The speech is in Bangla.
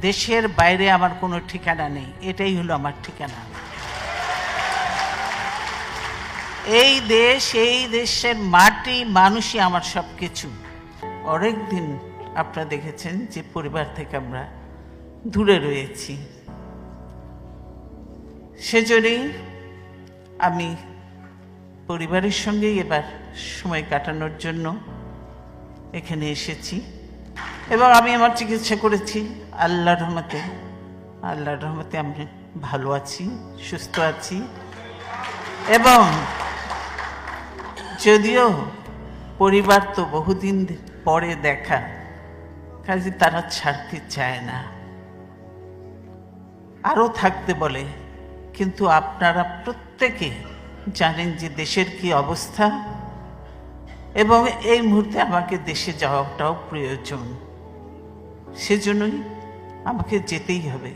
দেশের বাইরে আমার কোনো ঠিকানা নেই, এটাই হলো আমার ঠিকানা। এই দেশ, এই দেশের মাটি, মানুষই আমার সব কিছু। অনেক দিন আপনারা দেখেছেন যে পরিবার থেকে আমরা দূরে রয়েছি, সেজন্যই আমি পরিবারের সঙ্গেই এবার সময় কাটানোর জন্য এখানে এসেছি এবং আমি আমার চিকিৎসা করেছি। আল্লাহর রহমতে আমি ভালো আছি, সুস্থ আছি। এবং যদিও পরিবার তো বহুদিন পরে দেখা, কাজে তারা ছাড়তে চায় না, আরও থাকতে বলে। কিন্তু আপনারা প্রত্যেকে জানেন যে দেশের কি অবস্থা, এবং এই মুহূর্তে আমাকে দেশে যাওয়াটাও প্রয়োজন, সেজন্যই আমাকে যেতেই হবে।